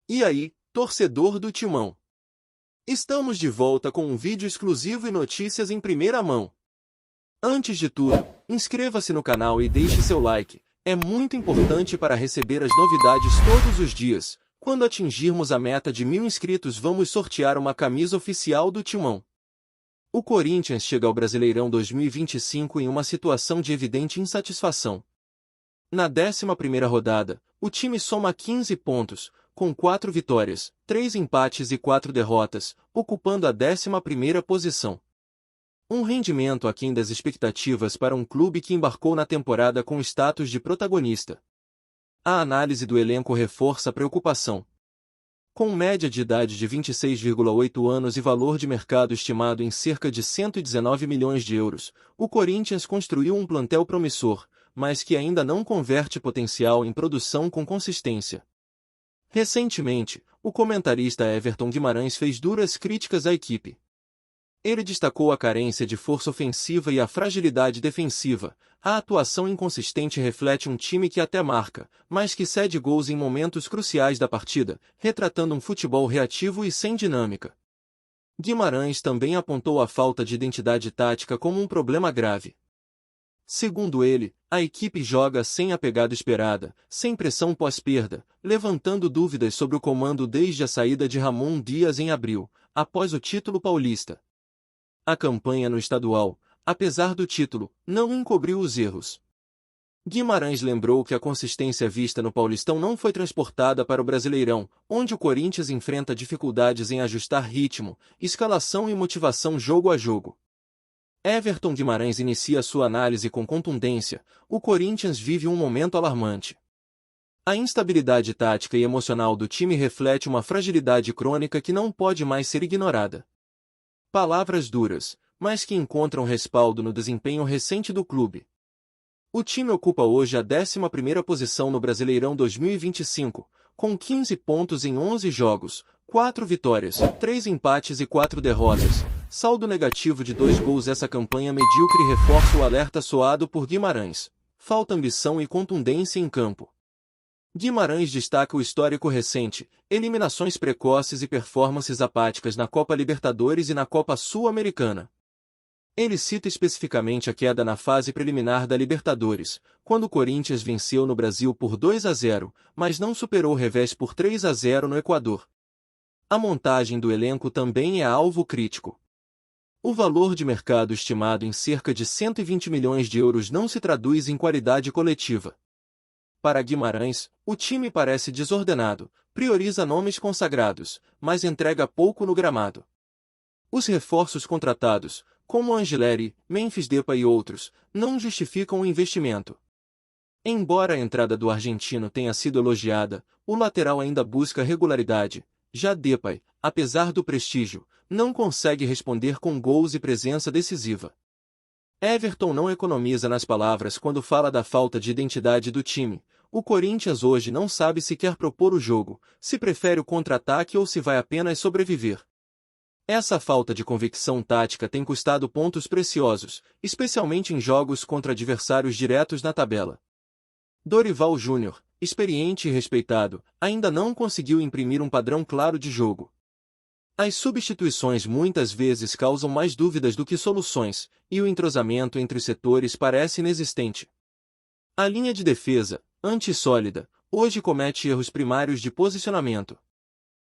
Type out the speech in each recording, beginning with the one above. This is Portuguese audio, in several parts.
E aí, torcedor do Timão? Estamos de volta com um vídeo exclusivo e notícias em primeira mão. Antes de tudo, inscreva-se no canal e deixe seu like. É muito importante para receber as novidades todos os dias. Quando atingirmos a meta de 1000 inscritos, vamos sortear uma camisa oficial do Timão. O Corinthians chega ao Brasileirão 2025 em uma situação de evidente insatisfação. Na 11ª rodada, o time soma 15 pontos, com 4 vitórias, 3 empates e 4 derrotas, ocupando a 11ª posição. Um rendimento aquém das expectativas para um clube que embarcou na temporada com status de protagonista. A análise do elenco reforça a preocupação. Com média de idade de 26,8 anos e valor de mercado estimado em cerca de 119 milhões de euros, o Corinthians construiu um plantel promissor, mas que ainda não converte potencial em produção com consistência. Recentemente, o comentarista Everton Guimarães fez duras críticas à equipe. Ele destacou a carência de força ofensiva e a fragilidade defensiva. A atuação inconsistente reflete um time que até marca, mas que cede gols em momentos cruciais da partida, retratando um futebol reativo e sem dinâmica. Guimarães também apontou a falta de identidade tática como um problema grave. Segundo ele, a equipe joga sem a pegada esperada, sem pressão pós-perda, levantando dúvidas sobre o comando desde a saída de Ramon Dias em abril, após o título paulista. A campanha no estadual, apesar do título, não encobriu os erros. Guimarães lembrou que a consistência vista no Paulistão não foi transportada para o Brasileirão, onde o Corinthians enfrenta dificuldades em ajustar ritmo, escalação e motivação jogo a jogo. Everton Guimarães inicia sua análise com contundência. O Corinthians vive um momento alarmante. A instabilidade tática e emocional do time reflete uma fragilidade crônica que não pode mais ser ignorada. Palavras duras, mas que encontram respaldo no desempenho recente do clube. O time ocupa hoje a 11ª posição no Brasileirão 2025, com 15 pontos em 11 jogos, 4 vitórias, 3 empates e 4 derrotas. Saldo negativo de 2 gols. Essa campanha medíocre reforça o alerta soado por Guimarães. Falta ambição e contundência em campo. Guimarães destaca o histórico recente, eliminações precoces e performances apáticas na Copa Libertadores e na Copa Sul-Americana. Ele cita especificamente a queda na fase preliminar da Libertadores, quando o Corinthians venceu no Brasil por 2-0, mas não superou o revés por 3-0 no Equador. A montagem do elenco também é alvo crítico. O valor de mercado estimado em cerca de 120 milhões de euros não se traduz em qualidade coletiva. Para Guimarães, o time parece desordenado, prioriza nomes consagrados, mas entrega pouco no gramado. Os reforços contratados, como Angileri, Memphis Depay e outros, não justificam o investimento. Embora a entrada do argentino tenha sido elogiada, o lateral ainda busca regularidade. Já Depay, apesar do prestígio, não consegue responder com gols e presença decisiva. Everton não economiza nas palavras quando fala da falta de identidade do time. O Corinthians hoje não sabe se quer propor o jogo, se prefere o contra-ataque ou se vai apenas sobreviver. Essa falta de convicção tática tem custado pontos preciosos, especialmente em jogos contra adversários diretos na tabela. Dorival Júnior, experiente e respeitado, ainda não conseguiu imprimir um padrão claro de jogo. As substituições muitas vezes causam mais dúvidas do que soluções, e o entrosamento entre os setores parece inexistente. A linha de defesa, antissólida, hoje comete erros primários de posicionamento.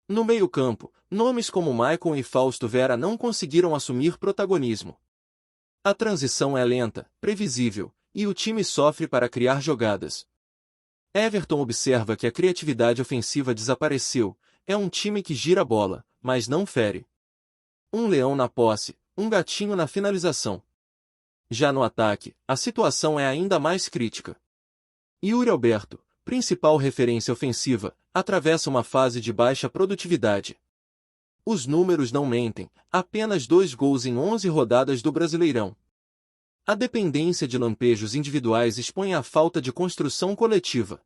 No meio-campo, nomes como Maicon e Fausto Vera não conseguiram assumir protagonismo. A transição é lenta, previsível, e o time sofre para criar jogadas. Everton observa que a criatividade ofensiva desapareceu. É um time que gira a bola, mas não fere. Um leão na posse, um gatinho na finalização. Já no ataque, a situação é ainda mais crítica. Yuri Alberto, principal referência ofensiva, atravessa uma fase de baixa produtividade. Os números não mentem, apenas 2 gols em 11 rodadas do Brasileirão. A dependência de lampejos individuais expõe a falta de construção coletiva.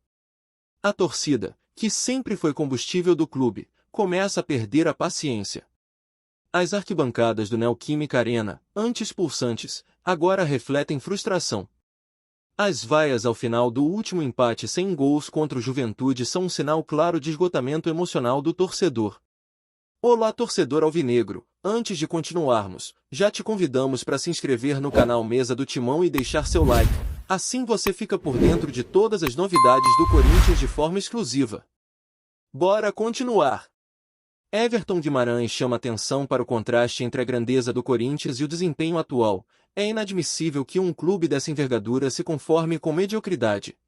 A torcida, que sempre foi combustível do clube, começa a perder a paciência. As arquibancadas do Neoquímica Arena, antes pulsantes, agora refletem frustração. As vaias ao final do último empate sem gols contra o Juventude são um sinal claro de esgotamento emocional do torcedor. Olá, torcedor alvinegro! Antes de continuarmos, já te convidamos para se inscrever no canal Mesa do Timão e deixar seu like. Assim você fica por dentro de todas as novidades do Corinthians de forma exclusiva. Bora continuar! Everton Guimarães chama atenção para o contraste entre a grandeza do Corinthians e o desempenho atual. É inadmissível que um clube dessa envergadura se conforme com mediocridade.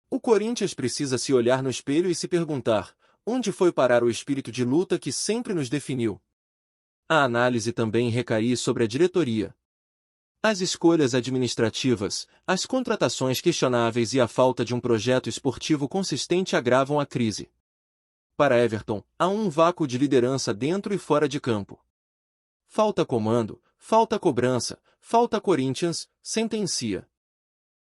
O Corinthians precisa se olhar no espelho e se perguntar: onde foi parar o espírito de luta que sempre nos definiu? A análise também recai sobre a diretoria. As escolhas administrativas, as contratações questionáveis e a falta de um projeto esportivo consistente agravam a crise. Para Everton, há um vácuo de liderança dentro e fora de campo. Falta comando, falta cobrança, falta Corinthians, sentencia.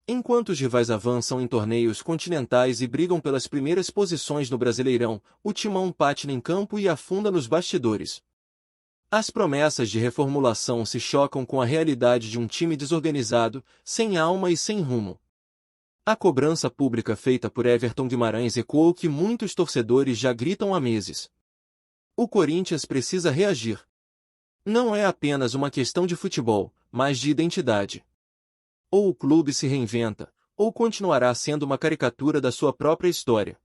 Enquanto os rivais avançam em torneios continentais e brigam pelas primeiras posições no Brasileirão, o Timão patina em campo e afunda nos bastidores. As promessas de reformulação se chocam com a realidade de um time desorganizado, sem alma e sem rumo. A cobrança pública feita por Everton Guimarães ecoou o que muitos torcedores já gritam há meses. O Corinthians precisa reagir. Não é apenas uma questão de futebol, mas de identidade. Ou o clube se reinventa, ou continuará sendo uma caricatura da sua própria história.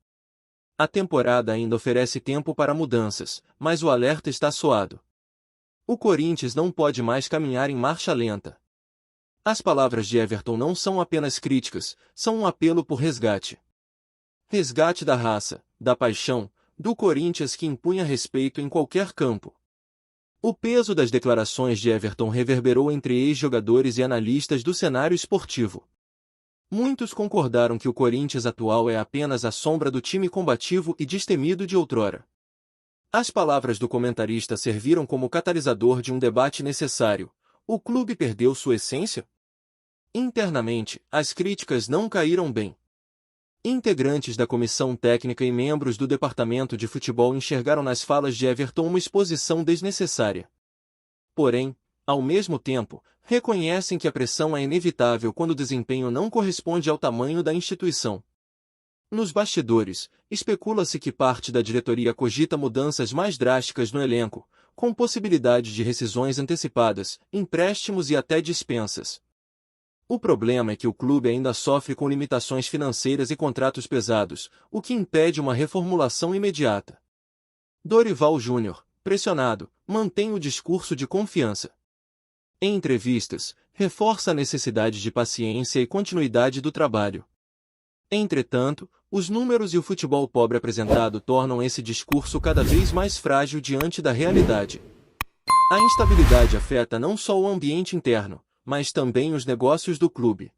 A temporada ainda oferece tempo para mudanças, mas o alerta está soado. O Corinthians não pode mais caminhar em marcha lenta. As palavras de Everton não são apenas críticas, são um apelo por resgate. Resgate da raça, da paixão, do Corinthians que impunha respeito em qualquer campo. O peso das declarações de Everton reverberou entre ex-jogadores e analistas do cenário esportivo. Muitos concordaram que o Corinthians atual é apenas a sombra do time combativo e destemido de outrora. As palavras do comentarista serviram como catalisador de um debate necessário. O clube perdeu sua essência? Internamente, as críticas não caíram bem. Integrantes da comissão técnica e membros do departamento de futebol enxergaram nas falas de Everton uma exposição desnecessária. Porém, ao mesmo tempo, reconhecem que a pressão é inevitável quando o desempenho não corresponde ao tamanho da instituição. Nos bastidores, especula-se que parte da diretoria cogita mudanças mais drásticas no elenco, com possibilidade de rescisões antecipadas, empréstimos e até dispensas. O problema é que o clube ainda sofre com limitações financeiras e contratos pesados, o que impede uma reformulação imediata. Dorival Júnior, pressionado, mantém o discurso de confiança. Em entrevistas, reforça a necessidade de paciência e continuidade do trabalho. Entretanto, os números e o futebol pobre apresentado tornam esse discurso cada vez mais frágil diante da realidade. A instabilidade afeta não só o ambiente interno, mas também os negócios do clube.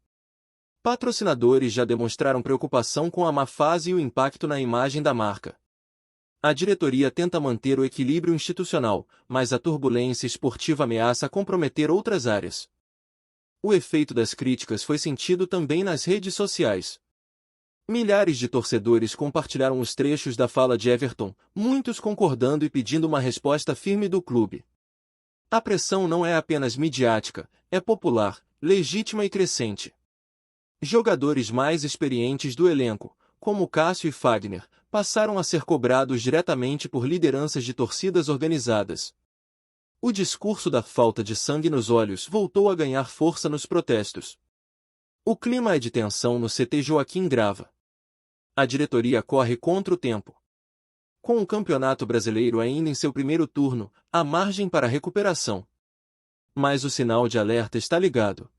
Patrocinadores já demonstraram preocupação com a má fase e o impacto na imagem da marca. A diretoria tenta manter o equilíbrio institucional, mas a turbulência esportiva ameaça comprometer outras áreas. O efeito das críticas foi sentido também nas redes sociais. Milhares de torcedores compartilharam os trechos da fala de Everton, muitos concordando e pedindo uma resposta firme do clube. A pressão não é apenas midiática, é popular, legítima e crescente. Jogadores mais experientes do elenco, como Cássio e Fagner, passaram a ser cobrados diretamente por lideranças de torcidas organizadas. O discurso da falta de sangue nos olhos voltou a ganhar força nos protestos. O clima é de tensão no CT Joaquim Grava. A diretoria corre contra o tempo. Com o Campeonato Brasileiro ainda em seu primeiro turno, há margem para recuperação. Mas o sinal de alerta está ligado.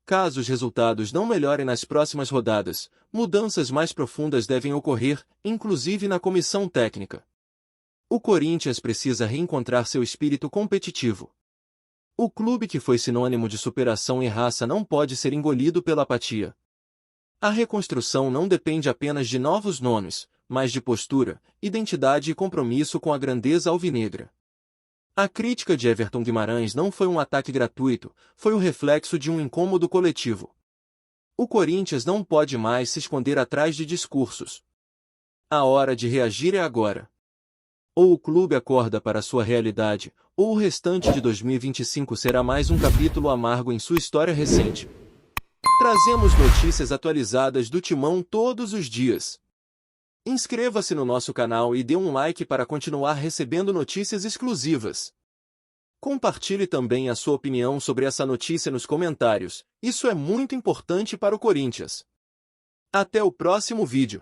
Caso os resultados não melhorem nas próximas rodadas, mudanças mais profundas devem ocorrer, inclusive na comissão técnica. O Corinthians precisa reencontrar seu espírito competitivo. O clube que foi sinônimo de superação e raça não pode ser engolido pela apatia. A reconstrução não depende apenas de novos nomes, mas de postura, identidade e compromisso com a grandeza alvinegra. A crítica de Everton Guimarães não foi um ataque gratuito, foi o reflexo de um incômodo coletivo. O Corinthians não pode mais se esconder atrás de discursos. A hora de reagir é agora. Ou o clube acorda para sua realidade, ou o restante de 2025 será mais um capítulo amargo em sua história recente. Trazemos notícias atualizadas do Timão todos os dias. Inscreva-se no nosso canal e dê um like para continuar recebendo notícias exclusivas. Compartilhe também a sua opinião sobre essa notícia nos comentários, isso é muito importante para o Corinthians. Até o próximo vídeo.